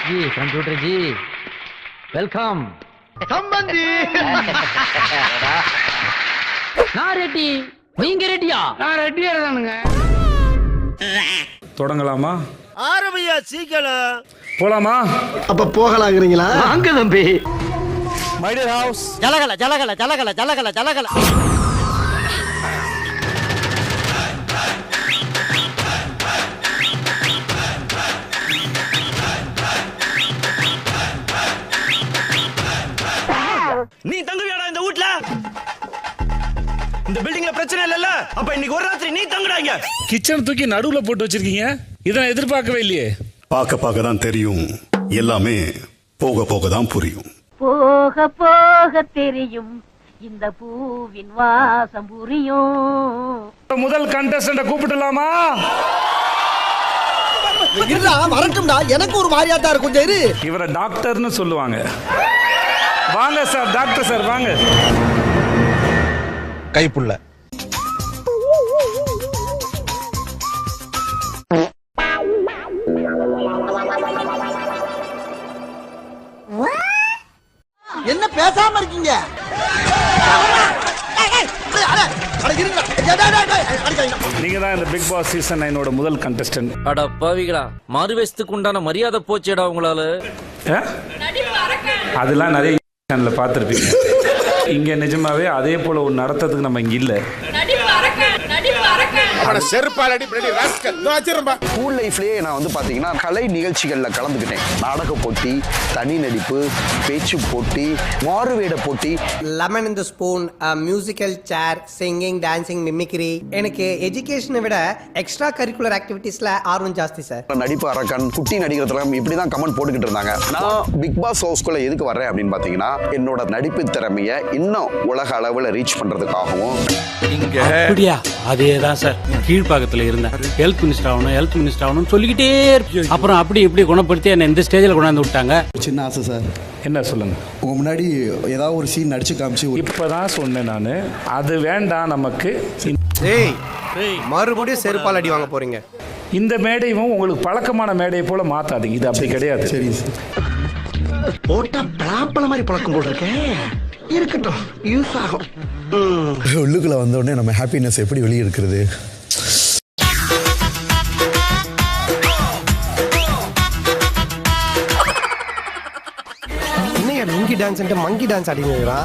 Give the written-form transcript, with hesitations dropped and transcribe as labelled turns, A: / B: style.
A: जी computer जी welcome
B: சம்பந்தி
A: நான் ரெட்டி நீங்க ரெட்டியா
B: நான் ரெட்டியா தானுங்க.
C: தொடங்கலாமா?
B: ஆரம்பியா சீக்கிரம்.
C: போலாமா?
D: அப்ப போகலாங்கிறீங்களா?
A: வாங்க தம்பி.
C: My dear house.
B: ஜலகல ஜலகல ஜலகல ஜலகல ஜலகல.
E: நீ தங்குவியாடா இந்த வீட்ல? இந்த பில்டிங்ல பிரச்சனை இல்லல்ல? அப்ப இன்னைக்கு ஒரு ராத்திரி நீ தங்குறாங்க.
C: கிச்சன் தூக்கி நடுவுல போட்டு வச்சிருக்கீங்க. இதை நான் எதிர்பார்க்கவே இல்லையே.
F: பார்க்க தான் தெரியும், எல்லாமே போக போக தான் புரியும்.
G: போக போக தெரியும் இந்த பூவின் வாசம் புரியும்.
C: முதல் கண்டஸ்டன்ட கூப்பிடலாமா?
D: வரட்டும்டா, எனக்கு ஒரு மாதிரியாத்தான் இருக்கும். கொஞ்சம் இரு.
C: இவரை டாக்டர்னு சொல்லுவாங்க. வாங்க சார், டாக்டர் சார் வாங்க.
H: கைப்புள்ள
D: என்ன பேசாம இருக்கீங்க?
C: நீங்க தான் இந்த பிக் பாஸ் சீசன் 9 முதல் கண்டஸ்டன்ட்.
I: அடா பாவிகளா, மாறுவேஷத்துக்கு உண்டான மரியாதை போச்சேடா உங்களால.
C: அதெல்லாம் நிறைய சேனல்ல பார்த்திருப்பீங்க. இங்க நிஜமாவே அதே போல ஒரு நடத்தத்துக்கு நம்ம இங்க இல்ல.
H: ஸ்கூல் லைஃப்லயே நான் வந்து பாத்தீங்கன்னா கலை நிகழ்ச்சிகள்ல கலந்துக்கிட்டேன். நாடக போட்டி, தனி நடிப்பு, பேச்சு போட்டி, மாறுவேட போட்டி.
J: Lemon in the spoon, musical chair, singing, dancing, mimicry. எனக்கு எஜுகேஷனை விட எக்ஸ்ட்ரா கரிக்குலர் ஆக்டிவிட்டீஸ்ல ஆர்வம் ஜாஸ்தி சார்.
H: நடிப்பு அரக்கன், குட்டி நடிகர்லாம் இப்படிதான் கமெண்ட் போட்டுக்கிட்டு இருந்தாங்க. நான் பிக் பாஸ் ஹவுஸ்குள்ள எதுக்கு வர்றேன் அப்படின்னு பாத்தீங்கன்னா, என்னோட நடிப்பு திறமைய இன்னும் உலக அளவுல ரீச் பண்றதுக்காகவும்.
K: அப்படியா? அதேதான் சார். கீழ்பாக்கத்துல இருந்தேன். ஹெல்த் மினிஸ்டர் ஆகணும் சொல்லிக்கிட்டே இருப்பேன். அப்புறம் அப்படி இப்படி குணப்படுத்தி என்ன இந்த ஸ்டேஜில் கொண்டாந்து விட்டாங்க.
D: சின்ன ஆசை சார்.
C: என்ன சொல்லுங்க?
D: உங்க முன்னாடி ஏதாவது ஒரு சீன் நடிச்சு காமிச்சு.
C: இப்பதான் சொன்னேன் நானு, அது வேண்டாம் நமக்கு.
J: ஏய், மறுபடியும் செருப்பால் அடி வாங்க போறீங்க.
C: இந்த மேடையும் உங்களுக்கு பழக்கமான மேடையை போல மாத்தாதீங்க. இது அப்படி கிடையாது.
D: சரி சார். போட்டா பலாப்பழ மாதிரி பழக்கம் போல இருக்கேன். இருக்கட்டும், யூஸ் ஆகும். உள்ளுக்குள்ள வந்த உடனே நம்ம ஹாப்பினஸ் எப்படி வெளியே இருக்கிறது?
J: என்னையா லுங்கி டான்ஸ் மங்கி டான்ஸ் ஆடிங்களா?